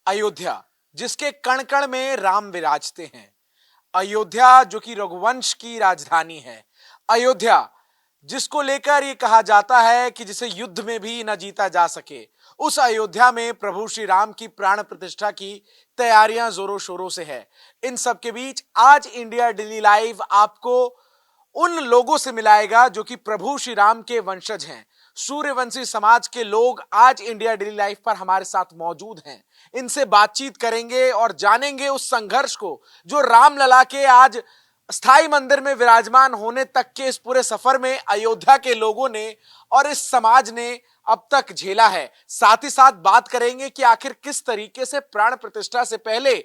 अयोध्या, जिसके कण कण में राम विराजते हैं। अयोध्या जो कि रघुवंश की राजधानी है। अयोध्या जिसको लेकर ये कहा जाता है कि जिसे युद्ध में भी न जीता जा सके। उस अयोध्या में प्रभु श्री राम की प्राण प्रतिष्ठा की तैयारियां जोरों शोरों से है। इन सब के बीच आज इंडिया डेली लाइव आपको उन लोगों से मिलाएगा जो कि प्रभु श्री राम के वंशज हैं। सूर्यवंशी समाज के लोग आज इंडिया डेली लाइफ पर हमारे साथ मौजूद हैं। इनसे बातचीत करेंगे और जानेंगे उस संघर्ष को जो रामलला के आज स्थाई मंदिर में विराजमान होने तक के इस पूरे सफर में अयोध्या के लोगों ने और इस समाज ने अब तक झेला है। साथ ही साथ बात करेंगे कि आखिर किस तरीके से प्राण प्रतिष्ठा से पहले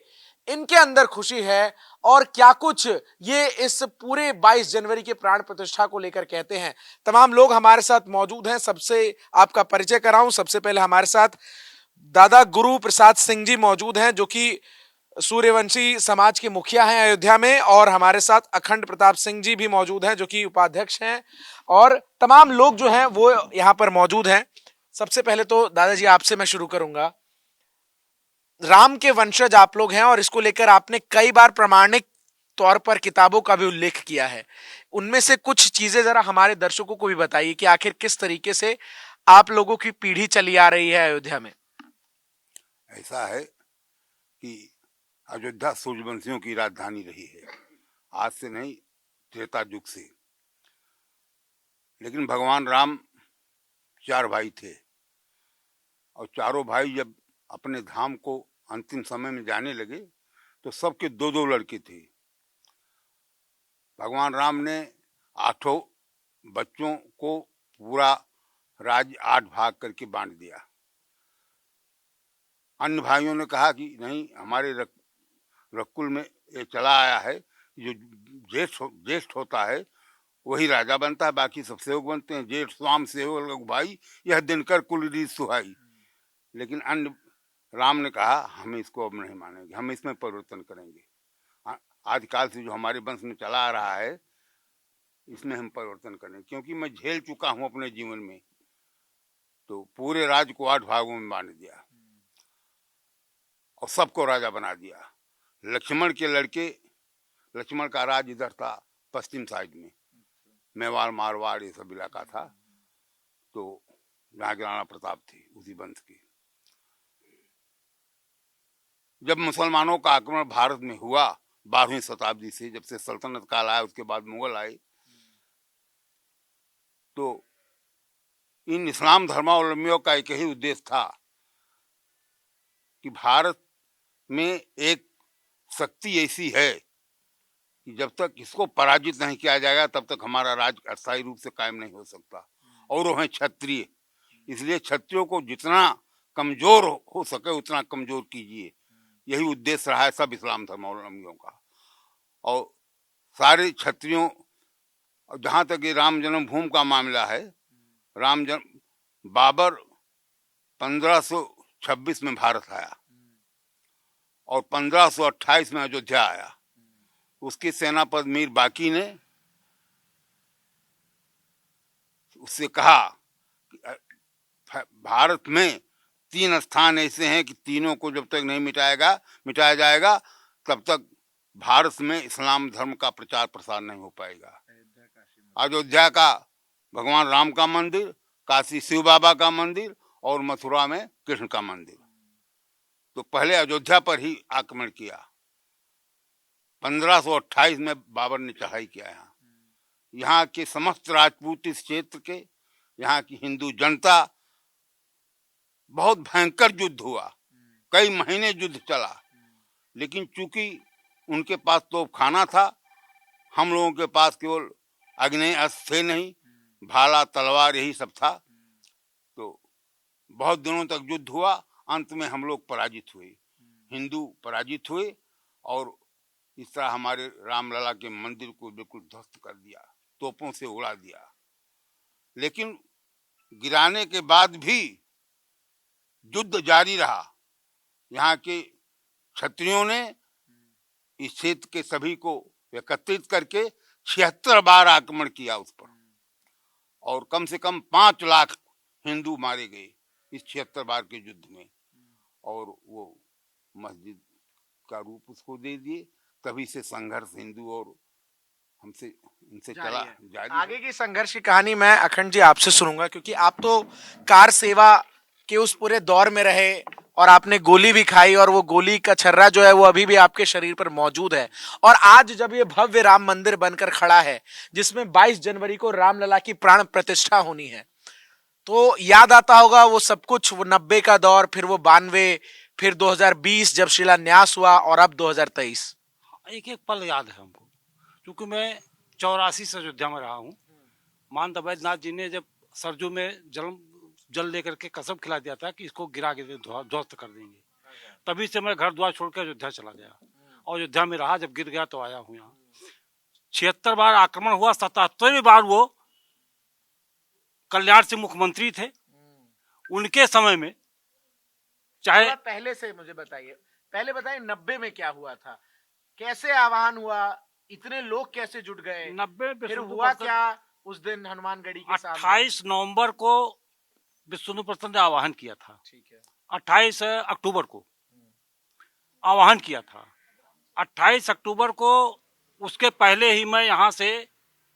इनके अंदर खुशी है और क्या कुछ ये इस पूरे 22 जनवरी के प्राण प्रतिष्ठा को लेकर कहते हैं। तमाम लोग हमारे साथ मौजूद हैं। सबसे आपका परिचय कराऊं, सबसे पहले हमारे साथ दादा गुरु प्रसाद सिंह जी मौजूद हैं जो कि सूर्यवंशी समाज के मुखिया हैं अयोध्या में, और हमारे साथ अखंड प्रताप सिंह जी भी मौजूद हैं जो कि उपाध्यक्ष हैं, और तमाम लोग जो हैं वो यहाँ पर मौजूद हैं। सबसे पहले तो दादाजी आपसे मैं शुरू करूंगा। राम के वंशज आप लोग हैं और इसको लेकर आपने कई बार प्रमाणिक तौर पर किताबों का भी उल्लेख किया है। उनमें से कुछ चीजें जरा हमारे दर्शकों को भी बताइए कि आखिर किस तरीके से आप लोगों की पीढ़ी चली आ रही है अयोध्या में। ऐसा है कि अयोध्या सूर्यवंशियों की राजधानी रही है, आज से नहीं, त्रेता युग से। लेकिन भगवान राम 4 भाई थे और चारों भाई जब अपने धाम को अंतिम समय में जाने लगे तो सबके 2-2 लड़के थे। भगवान राम ने 8 बच्चों को पूरा राज्य 8 भाग करके बांट दिया। अन्य भाइयों ने कहा कि नहीं, हमारे रकुल में ये चला आया है, जो ज्येष्ठ होता है वही राजा बनता है, बाकी सब सेवक बनते हैं। जेठ स्वाम सेवक भाई, यह दिनकर कुल रीत सुहाई। लेकिन अन्य राम ने कहा हम इसको अब नहीं मानेंगे, हम इसमें परिवर्तन करेंगे। आजकल से जो हमारे वंश में चला आ रहा है इसमें हम परिवर्तन करेंगे, क्योंकि मैं झेल चुका हूं अपने जीवन में। तो पूरे राज्य को 8 भागों में बांट दिया और सबको राजा बना दिया। लक्ष्मण के लड़के, लक्ष्मण का राज इधर था पश्चिम साइड में, मेवाड़ मारवाड़ ये सब इलाका था। तो जहाँ के राणा प्रताप थे उसी वंश के। जब मुसलमानों का आक्रमण भारत में हुआ 12वीं शताब्दी से, जब से सल्तनत काल आया, उसके बाद मुगल आए, तो इन इस्लाम धर्मावलंबियों का एक ही उद्देश्य था कि भारत में एक शक्ति ऐसी है कि जब तक इसको पराजित नहीं किया जाएगा तब तक हमारा राज्य अस्थायी रूप से कायम नहीं हो सकता। और वो हैं क्षत्रिय। इसलिए क्षत्रियों को जितना कमजोर हो सके उतना कमजोर कीजिए, यही उद्देश्य रहा है सब इस्लाम धर्मावलंबियों का। और सारे क्षत्रियों, जहाँ तक ये राम जन्मभूमि का मामला है, बाबर 1526 में भारत आया और 1528 में अयोध्या आया। उसके सेनापति मीर बाकी ने उससे कहा कि भारत में 3 स्थान ऐसे हैं कि तीनों को जब तक नहीं मिटाया जाएगा तब तक भारत में इस्लाम धर्म का प्रचार प्रसार नहीं हो पाएगा। अयोध्या का भगवान राम का मंदिर, काशी शिव बाबा का मंदिर और मथुरा में कृष्ण का मंदिर। तो पहले अयोध्या पर ही आक्रमण किया। 1528 में बाबर ने चढ़ाई किया। यहाँ के समस्त राजपूत इस क्षेत्र के, यहाँ की हिंदू जनता, बहुत भयंकर युद्ध हुआ, कई महीने युद्ध चला। लेकिन चूंकि उनके पास तोपखाना था, हम लोगों के पास केवल आग्नेय अस्त्र थे नहीं, भाला तलवार यही सब था। तो बहुत दिनों तक युद्ध हुआ। अंत में हम लोग पराजित हुए, हिंदू पराजित हुए और इस तरह हमारे रामलला के मंदिर को बिल्कुल ध्वस्त कर दिया, तोपों से उड़ा दिया। लेकिन गिराने के बाद भी युद्ध जारी रहा। यहाँ के क्षत्रियों ने इस क्षेत्र के सभी को एकत्रित करके 76 बार आक्रमण किया उस पर, और कम से कम 5 लाख हिंदू मारे गए इस 76 बार के युद्ध में। और वो मस्जिद का रूप उसको दे दिए। तभी से संघर्ष हिंदू और हमसे इनसे चला जारी है। आगे की संघर्ष की कहानी मैं अखंड जी आपसे सुनूंगा, क्योंकि आप तो कार सेवा के उस पूरे दौर में रहे और आपने गोली भी खाई, और वो गोली का छर्रा जो है वो अभी भी आपके शरीर पर मौजूद है। और आज जब ये भव्य राम मंदिर बनकर खड़ा है, जिसमें 22 जनवरी को रामलला की प्राण प्रतिष्ठा होनी है, तो याद आता होगा वो सब कुछ, वो 90 का दौर, फिर वो 92, फिर 2020 जब शिलान्यास हुआ, और अब 2023। एक एक पल याद है हमको, क्योंकि मैं 84 से अयोध्या में रहा हूँ। मान बैद्यनाथ जी ने जब सरजू में जल लेकर के कसम खिला दिया था कि इसको गिरा के ध्वस्त कर देंगे, तभी से मैं घर द्वार छोड़ के अयोध्या चला गया और अयोध्या में रहा। जब गिर गया तो आया हूँ यहाँ। 76 बार आक्रमण हुआ, 77वीं बार वो कल्याण सिंह मुख्यमंत्री थे। उनके समय में चाहे पहले से मुझे बताइए, पहले बताइए 90 में क्या हुआ था, कैसे आह्वान हुआ, इतने लोग कैसे जुट गए, 90 फिर हुआ क्या उस दिन हनुमानगढ़ी के सामने? 28 नवंबर को विष्णु प्रसन्न ने आह्वान किया था। ठीक है। 28 अक्टूबर को आह्वान किया था। 28 अक्टूबर को उसके पहले ही मैं यहाँ से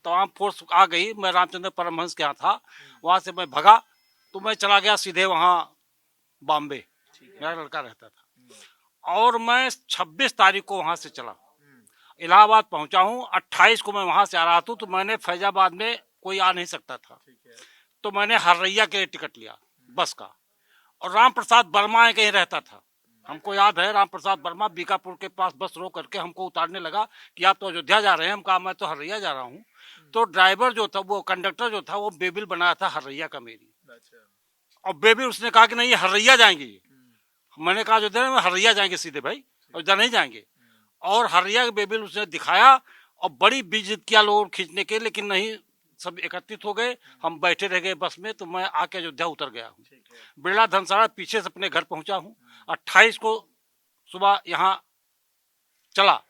तमाम फोर्स आ गई। मैं रामचंद्र परमहंस के यहाँ था, वहाँ से मैं भगा तो मैं चला गया सीधे वहाँ बॉम्बे, मेरा लड़का रहता था। और मैं 26 तारीख को वहाँ से चला, इलाहाबाद पहुँचा हूँ। 28 को मैं वहाँ से आ रहा था, तो मैंने फैजाबाद में कोई आ नहीं सकता था, तो मैंने हरैया के लिए टिकट लिया बस का। और राम प्रसाद वर्मा कहीं रहता था, हमको याद है, राम प्रसाद वर्मा बीकापुर के पास बस रोक करके हमको उतारने लगा कि आप तो अयोध्या जा रहे हैं। हम कहा मैं तो हरैया जा रहा हूँ। तो ड्राइवर जो था, वो कंडक्टर जो था, वो बेबिल बनाया था हरैया का मेरी। और बेबिल उसने कहा कि नहीं हरैया जाएंगे। मैंने कहा अयोध्या में हरैया जाएंगे सीधे भाई, अयोध्या नहीं जाएंगे। और हरैया का बेबिल उसने दिखाया और बड़ी बेइज्जत किया लोगों खींचने के, लेकिन नहीं, सब एकत्रित हो गए, हम बैठे रह गए बस में। तो मैं आके अयोध्या उतर गया हूँ। बिरला धनसारा पीछे से अपने घर पहुंचा हूँ। 28 को सुबह यहाँ चला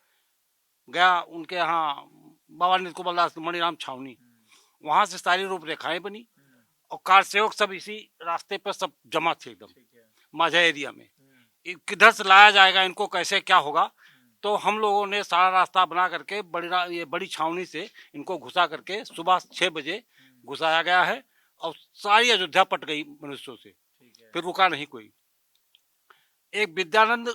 गया उनके यहाँ बाबा नीलकमल दास मणिराम छावनी, वहां से सारी रूपरेखाएं बनी और कार सेवक सब इसी रास्ते पर सब जमा थे एकदम माझा एरिया में। किधर से लाया जाएगा इनको, कैसे क्या होगा, तो हम लोगों ने सारा रास्ता बना करके ये बड़ी छावनी से इनको घुसा करके सुबह 6 बजे घुसाया गया है। और सारी अयोध्या पट गई मनुष्यों से, फिर रुका नहीं कोई। एक विद्यानंद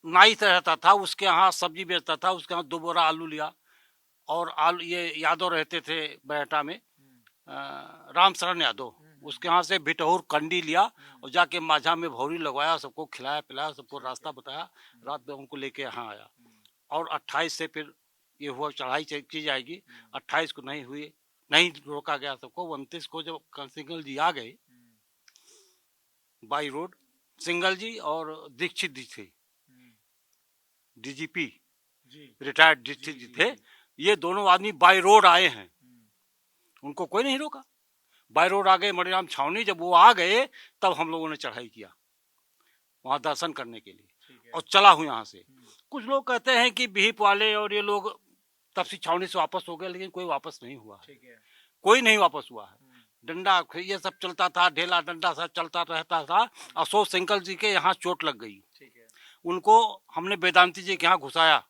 नाई से रहता था, उसके यहाँ सब्जी बेचता था, उसके यहाँ 2 बोरा आलू लिया। और आलू ये यादव रहते थे बरेटा में, राम शरण यादव, उसके यहाँ से बिटहूर कंडी लिया और जाके माझा में भौरी लगवाया, सबको खिलाया पिलाया, सबको रास्ता बताया, रात में उनको लेके यहाँ आया। और 28 से फिर ये हुआ चढ़ाई की जाएगी। 28 को नहीं हुई, नहीं रोका गया सबको। 29 को जब सिंगल जी आ गए बाई रोड, सिंगल जी और दीक्षित जी थे, डीजीपी रिटायर्ड दीक्षित जी थे, ये दोनों आदमी बाई रोड आए हैं, उनको कोई नहीं रोका। बाई रोड आ गए मणिराम छावनी। जब वो आ गए तब हम लोगों ने चढ़ाई किया वहां दर्शन करने के लिए और चला हूँ यहाँ से। कुछ लोग कहते हैं कि बिहिप वाले और ये लोग तपसी छावनी से वापस हो गए, लेकिन कोई वापस नहीं हुआ है, कोई नहीं वापस हुआ है। डंडा ये सब चलता था, ढेला डंडा सब चलता रहता था। अशोक सिंगल जी के यहाँ चोट लग गई, उनको हमने वेदांती जी के यहाँ घुसाया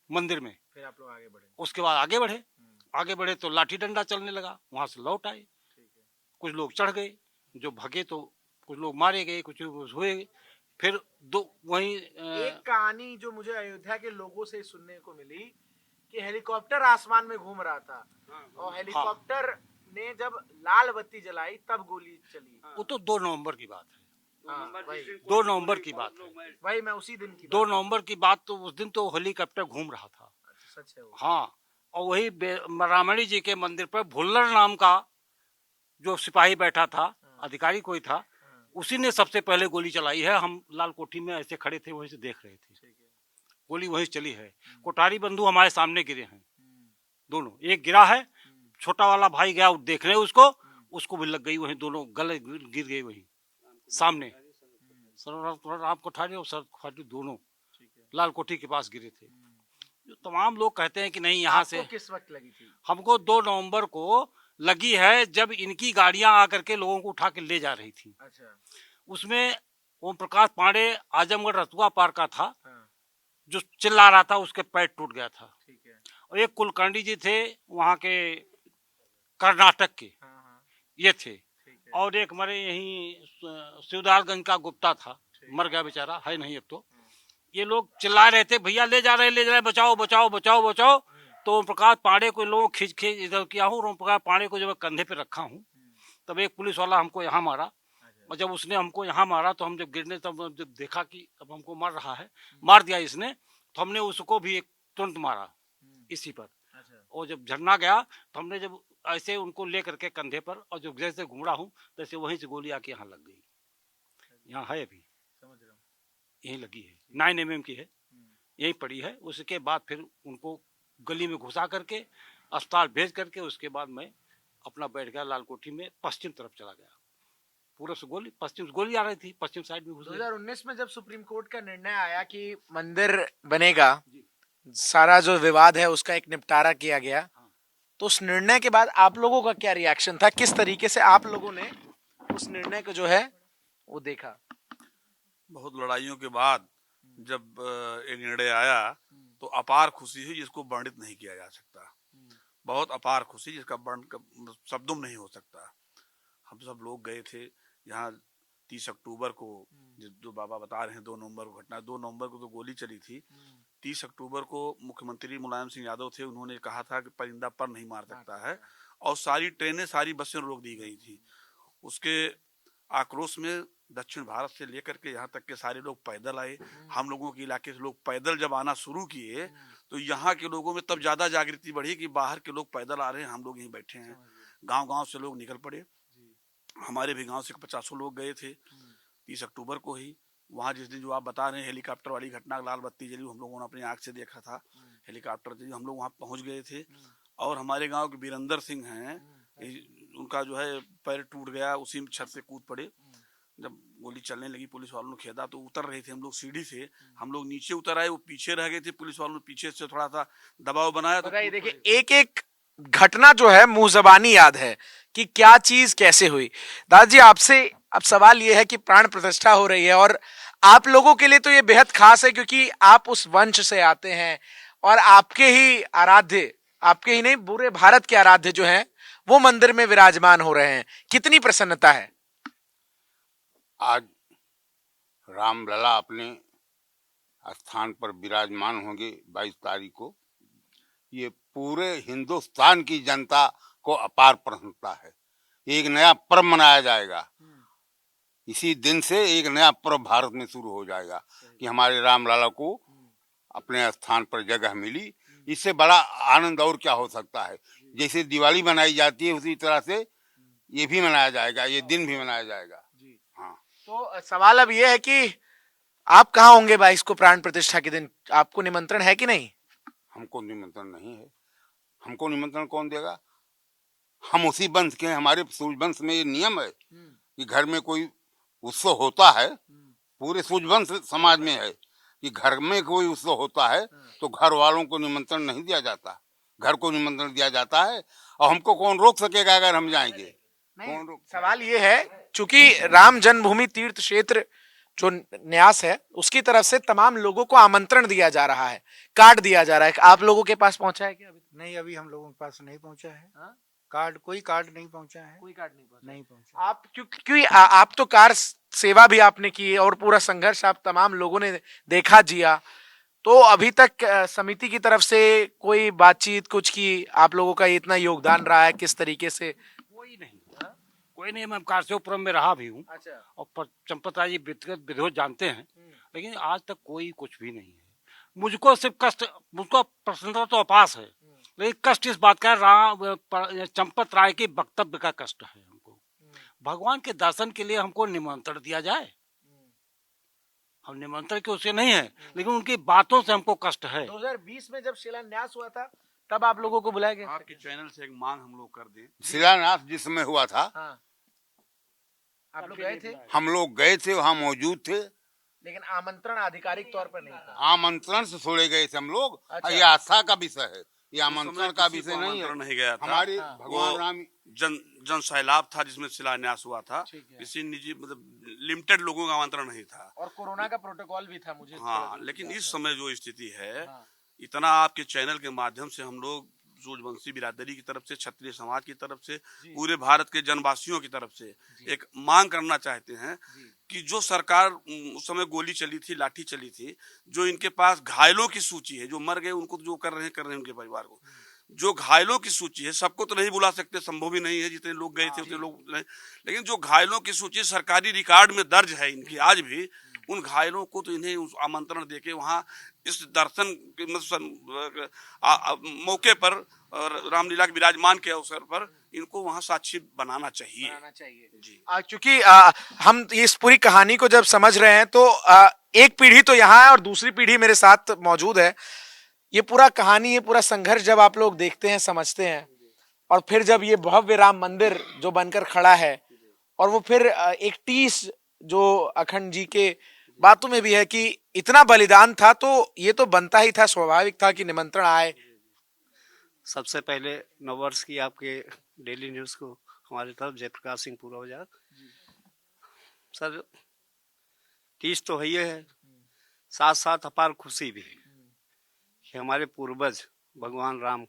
मंदिर में। फिर आप लोग आगे बढ़े, उसके बाद आगे बढ़े तो लाठी डंडा चलने लगा, वहां से लौट आए। कुछ लोग चढ़ गए, जो भगे तो कुछ लोग मारे गए, कुछ हुए। फिर वहीं एक कहानी जो मुझे अयोध्या के लोगों से सुनने को मिली कि हेलीकॉप्टर आसमान में घूम रहा था और हेलीकॉप्टर ने जब लाल बत्ती जलाई तब गोली चली। वो तो 2 नवंबर की बात है। 2 नवंबर की बात है भाई, मैं उसी दिन की 2 नवंबर की बात। तो उस दिन तो हेलीकॉप्टर घूम रहा था। सच है वो। हाँ, और वही रामायणी जी के मंदिर पर भुल्लर नाम का जो सिपाही बैठा था, अधिकारी कोई था, उसी ने सबसे पहले गोली चलाई है। हम लाल कोठी में ऐसे खड़े थे, वहीं से देख रहे थे, गोली वहीं चली है। कोठारी बंधु हमारे सामने गिरे हैं दोनों, एक गिरा है, छोटा वाला भाई गया देखने उसको भी लग गई वहीं, दोनों गले गिर गए वहीं सामने। राम कोठारी और सर कोठारी दोनों लाल कोठी के पास गिरे थे। जो तमाम लोग कहते हैं कि नहीं यहाँ से। किस वक्त लगी थी? हमको 2 नवंबर को लगी है, जब इनकी गाड़ियां आकर के लोगों को उठा के ले जा रही थी। अच्छा। उसमें ओम प्रकाश पांडे आजमगढ़ रतुआ पार का था, जो चिल्ला रहा था, उसके पैर टूट गया था। ठीक है। और एक कुलकर्णी जी थे वहाँ के कर्नाटक के, ये थे। और एक हमारे यहीं शिवदारगंज का गुप्ता था, मर गया बेचारा, है नहीं अब तो। ये लोग चिल्ला रहे थे, भैया ले जा रहे, बचाओ बचाओ बचाओ बचाओ। तो ओम प्रकाश पांडे को लोग खींच इधर किया हूँ। ओम प्रकाश पांडे को जब मैं कंधे पे रखा हूँ, तब एक पुलिस वाला हमको यहाँ मारा। और जब उसने हमको यहाँ मारा तो हम जब गिरने, तब जब देखा कि अब हमको मार रहा है, मार दिया इसने, तो हमने उसको भी एक तुरंत मारा इसी पर। और जब झरना गया तो हमने जब ऐसे उनको ले करके कंधे पर, और जब जैसे घूमड़ा हूँ तैसे वहीं से गोली आके यहाँ लग गई। यहाँ है अभी, समझ रहा हूँ, यहीं लगी है, 9 mm की है, यहीं पड़ी है। उसके बाद फिर उनको गली में घुसा करके अस्पताल भेज करके, उसके बाद मैं अपना बैठ गया लाल कोठी में, पश्चिम तरफ चला गया। पूरा से गोली पश्चिम गोली आ रही थी, पश्चिम साइड में घुस गया। 2019 में जब सुप्रीम कोर्ट का निर्णय आया कि मंदिर बनेगा, सारा जो विवाद है उसका एक निपटारा किया गया, तो उस निर्णय के बाद आप लोगों का क्या रिएक्शन था? किस तरीके से आप लोगों ने उस निर्णय को जो है वो देखा? बहुत लड़ाइयों के बाद जब ये निर्णय आया तो अपार खुशी हुई, जिसको वर्णित नहीं किया जा सकता। बहुत अपार खुशी, जिसका वर्ण शब्दों में नहीं हो सकता। हम सब लोग गए थे यहाँ 30 अक्टूबर को, जो बाबा बता रहे हैं 2 नवंबर को घटना, 2 नवंबर को तो गोली चली थी। 30 अक्टूबर को मुख्यमंत्री मुलायम सिंह यादव थे, उन्होंने कहा था कि परिंदा पर नहीं मार सकता है, और सारी ट्रेनें, सारी बसें रोक दी गई थी। उसके आक्रोश में दक्षिण भारत से लेकर के यहाँ तक के सारे लोग पैदल आए। हम लोगों के इलाके से लोग पैदल जब आना शुरू किए तो यहाँ के लोगों में तब ज्यादा जागृति बढ़ी कि बाहर के लोग पैदल आ रहे हैं, हम लोग यहीं बैठे हैं। गांव-गांव से लोग निकल पड़े। हमारे भी गांव से 50 लोग गए थे 30 अक्टूबर को ही। वहाँ जिस दिन जो आप बता रहे हैं हेलीकॉप्टर वाली घटना, लाल बत्ती जली, हम लोगों ने अपनी आंख से देखा था, हेलीकॉप्टर जली, हम लोग वहाँ पहुँच गए थे। और हमारे गाँव के वीरेंद्र सिंह हैं, उनका जो है पैर टूट गया, उसी में छत से कूद पड़े। जब गोली चलने लगी, पुलिस वालों ने खेदा तो उतर रहे थे हम लोग सीढ़ी से, हम लोग नीचे उतर आए, वो पीछे रह गए थे। पुलिस वालों ने पीछे से थोड़ा सा दबाव बनाया तो देखिए, एक एक घटना जो है मुंह जबानी याद है कि क्या चीज कैसे हुई। दादाजी, आपसे अब सवाल ये है कि प्राण प्रतिष्ठा हो रही है, और आप लोगों के लिए तो ये बेहद खास है क्योंकि आप उस वंश से आते हैं, और आपके ही आराध्य, आपके ही नहीं पूरे भारत के आराध्य जो हैं वो मंदिर में विराजमान हो रहे हैं। कितनी प्रसन्नता है? आज रामलला अपने स्थान पर विराजमान होंगे 22 तारीख को। ये पूरे हिंदुस्तान की जनता को अपार प्रसन्नता है। एक नया पर्व मनाया जाएगा। इसी दिन से एक नया पर्व भारत में शुरू हो जाएगा कि हमारे रामलला को अपने स्थान पर जगह मिली। इससे बड़ा आनंद और क्या हो सकता है। जैसे दिवाली मनाई जाती है उसी तरह से ये भी मनाया जाएगा, ये दिन भी मनाया जाएगा। हाँ, तो सवाल अब ये है कि आप कहाँ होंगे 22 को प्राण प्रतिष्ठा के दिन? आपको निमंत्रण है कि नहीं? हमको निमंत्रण नहीं है। हमको निमंत्रण कौन देगा? हम उसी वंश के हैं। हमारे सूर्यवंश में ये नियम है कि घर में कोई उत्सव होता है, पूरे सूर्यवंश समाज में है कि घर में कोई उत्सव होता है तो घर वालों को निमंत्रण नहीं दिया जाता, घर को निमंत्रण दिया जाता है। और हमको कौन रोक सकेगा अगर हम जाएंगे? कौन रोक? सवाल ये है, चूंकि राम जन्मभूमि तीर्थ क्षेत्र जो न्यास है उसकी तरफ से तमाम लोगों को आमंत्रण दिया जा रहा है, कार्ड दिया जा रहा है। आप लोगों के पास पहुंचा है क्या? अभी नहीं, अभी हम लोगों के पास नहीं पहुंचा है। कोई कार्ड नहीं पहुंचा है। कोई कार्ड नहीं पहुंचा। आप क्योंकि आप तो कार सेवा भी आपने की है और पूरा संघर्ष आप तमाम लोगों ने देखा, जिया, तो अभी तक समिति की तरफ से कोई बातचीत कुछ की? आप लोगों का इतना योगदान रहा है, किस तरीके से? कोई नहीं। मैं कारसेपुरम में रहा भी हूँ। अच्छा। और चंपत राय जी व्यक्तिगत विरोध जानते हैं, लेकिन आज तक कोई कुछ भी नहीं है। मुझको सिर्फ कष्ट, मुझको प्रसन्नता तो अपास है, लेकिन कष्ट इस बात का चंपत राय के वक्तव्य का कष्ट है। हमको भगवान के दर्शन के लिए हमको निमंत्रण दिया जाए, हम निमंत्रण के उसे नहीं है, लेकिन उनकी बातों से हमको कष्ट है। 2020 में जब शिलान्यास हुआ था तब आप लोगों को बुलाया गया? आपके चैनल से एक मांग हम लोग कर दें। शिलान्यास जिसमें हुआ था, हाँ। आप लोग गए थे? हम लोग गए थे, वहाँ मौजूद थे, लेकिन आमंत्रण आधिकारिक तौर पर नहीं था। आमंत्रण से छोड़े गए थे हम लोग। अच्छा। ये आस्था का विषय है, ये आमंत्रण का किसी विषय को नहीं है। आमंत्रण नहीं गया था। हमारे वो भगवान राम जन सैलाब था जिसमें शिलान्यास हुआ था। किसी निजी मतलब लिमिटेड लोगों का आमंत्रण नहीं था। और कोरोना का प्रोटोकॉल भी था मुझे हाँ, लेकिन इस समय जो स्थिति है, हाँ। इतना आपके चैनल के माध्यम से हम लोग सूर्यवंशी बिरादरी की तरफ से, क्षत्रिय समाज की तरफ से, पूरे भारत के जनवासियों की तरफ से एक मांग करना चाहते हैं कि जो सरकार उस समय गोली चली थी, लाठी चली थी, जो इनके पास घायलों की सूची है, जो मर गए उनको जो कर रहे हैं उनके परिवार को, जो घायलों की सूची है, सबको तो नहीं बुला सकते, संभव भी नहीं है, जितने लोग गए थे उतने लोग नहीं, लेकिन जो घायलों की सूची सरकारी रिकॉर्ड में दर्ज है इनकी आज भी, उन घायलों को तो इन्हें उस आमंत्रण देके वहां इस दर्शन के मौके पर रामलीला के विराजमान के अवसर पर इनको वहां साक्षी बनाना चाहिए। जी। क्योंकि हम इस पूरी कहानी को जब समझ रहे हैं तो एक पीढ़ी तो यहाँ है और दूसरी पीढ़ी मेरे साथ मौजूद है। ये पूरा कहानी, ये पूरा संघर्ष जब आप लोग देखते हैं, समझते हैं, और फिर जब ये भव्य राम मंदिर जो बनकर खड़ा है, और वो फिर एक टीस जो अखंड जी के बातों में भी है कि इतना बलिदान था, तो ये तो बनता ही था, स्वाभाविक था कि निमंत्रण आए। सबसे पहले नववर्ष की आपके डेली न्यूज़ को हमारी तरफ जयप्रकाश सिंह पूरा हो जाए। सर, तीज तो है, साथ साथ अपार खुशी भी है कि हमारे पूर्वज भगवान राम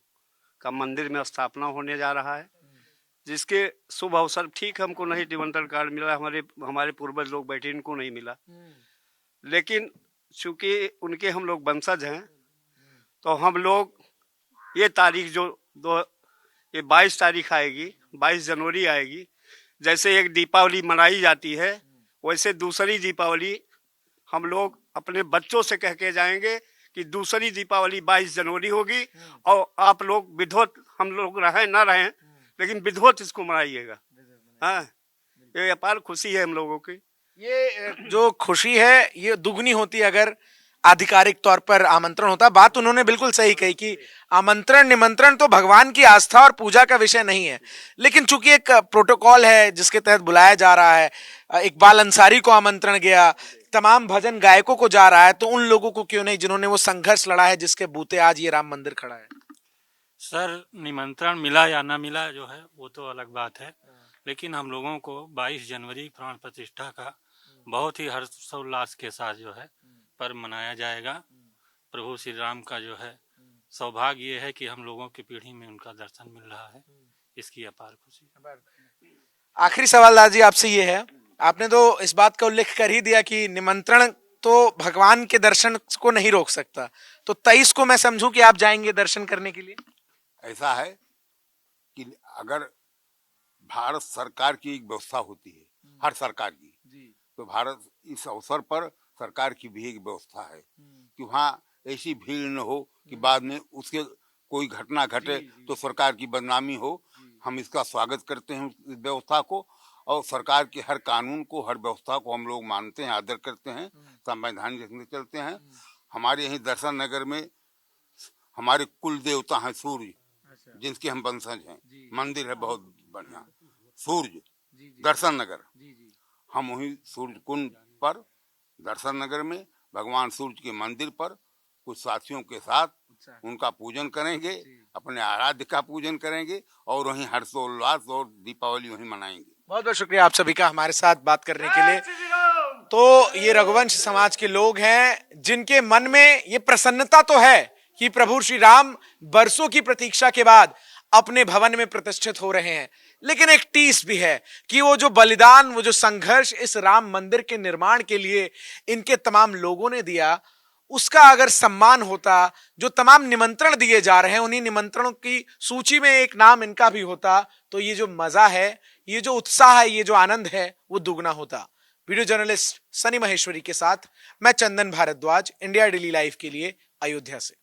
का मंदिर में स्थापना होने जा रहा है, जिसके शुभ अवसर, ठीक हमको नहीं निमंत्रण कार्ड मिला, हमारे पूर्वज लोग बैठे, इनको नहीं मिला, लेकिन चूंकि उनके हम लोग वंशज हैं, तो हम लोग ये तारीख ये 22 तारीख आएगी, 22 जनवरी आएगी, जैसे एक दीपावली मनाई जाती है, वैसे दूसरी दीपावली हम लोग अपने बच्चों से कह के जाएंगे कि दूसरी दीपावली 22 जनवरी होगी, और आप लोग विधवत, हम लोग रहें ना रहें, लेकिन विधवत इसको मनाइएगा। हाँ, ये अपार खुशी है हम लोगों की। ये जो खुशी है ये दुगनी होती अगर आधिकारिक तौर पर आमंत्रण होता। बात उन्होंने बिल्कुल सही कही कि आमंत्रण निमंत्रण तो भगवान की आस्था और पूजा का विषय नहीं है, लेकिन चूंकि एक प्रोटोकॉल है जिसके तहत बुलाया जा रहा है, इकबाल अंसारी को आमंत्रण गया, तमाम भजन गायकों को जा रहा है, तो उन लोगों को क्यों नहीं जिन्होंने वो संघर्ष लड़ा है, जिसके बूते आज ये राम मंदिर खड़ा है। सर, निमंत्रण मिला या ना मिला जो है वो तो अलग बात है, लेकिन हम लोगों को 22 जनवरी प्राण प्रतिष्ठा का बहुत ही हर्षोल्लास के साथ जो है पर्व मनाया जाएगा। प्रभु श्री राम का जो है सौभाग्य ये है कि हम लोगों की पीढ़ी में उनका दर्शन मिल रहा है, इसकी अपार खुशी। आखिरी सवाल दादी आपसे ये है, आपने तो इस बात का उल्लेख कर ही दिया कि निमंत्रण तो भगवान के दर्शन को नहीं रोक सकता, तो 23 को मैं समझूं कि आप जाएंगे दर्शन करने के लिए? ऐसा है कि अगर भारत सरकार की एक व्यवस्था होती है, हर सरकार की, तो भारत इस अवसर पर सरकार की भी एक व्यवस्था है कि वहाँ ऐसी भीड़ न हो कि बाद में उसके कोई घटना घटे तो सरकार की बदनामी हो। हम इसका स्वागत करते हैं इस व्यवस्था को, और सरकार के हर कानून को, हर व्यवस्था को हम लोग मानते हैं, आदर करते हैं, संवैधानिक रखने चलते हैं। हमारे यहीं दर्शन नगर में हमारे कुल देवता हैं सूर्य, जिनके हम वंशज हैं, मंदिर है बहुत बढ़िया सूर्य दर्शन नगर। हम वहीं सूर्य कुंड पर दर्शन नगर में भगवान सूर्य के मंदिर पर कुछ साथियों के साथ उनका पूजन करेंगे, अपने आराध्य का पूजन करेंगे, और वहीं हर्षोल्लास और दीपावली वहीं मनाएंगे। बहुत बहुत शुक्रिया आप सभी का हमारे साथ बात करने के लिए। तो ये रघुवंश समाज के लोग हैं जिनके मन में ये प्रसन्नता तो है कि प्रभु श्री राम बरसों की प्रतीक्षा के बाद अपने भवन में प्रतिष्ठित हो रहे हैं, लेकिन एक टीस भी है कि वो जो बलिदान, वो जो संघर्ष इस राम मंदिर के निर्माण के लिए इनके तमाम लोगों ने दिया, उसका अगर सम्मान होता, जो तमाम निमंत्रण दिए जा रहे हैं उन्हीं निमंत्रणों की सूची में एक नाम इनका भी होता, तो ये जो मजा है, ये जो उत्साह है, ये जो आनंद है, वो दुगना होता। वीडियो जर्नलिस्ट सनी महेश्वरी के साथ मैं चंदन भारद्वाज, इंडिया डेली लाइव के लिए अयोध्या से।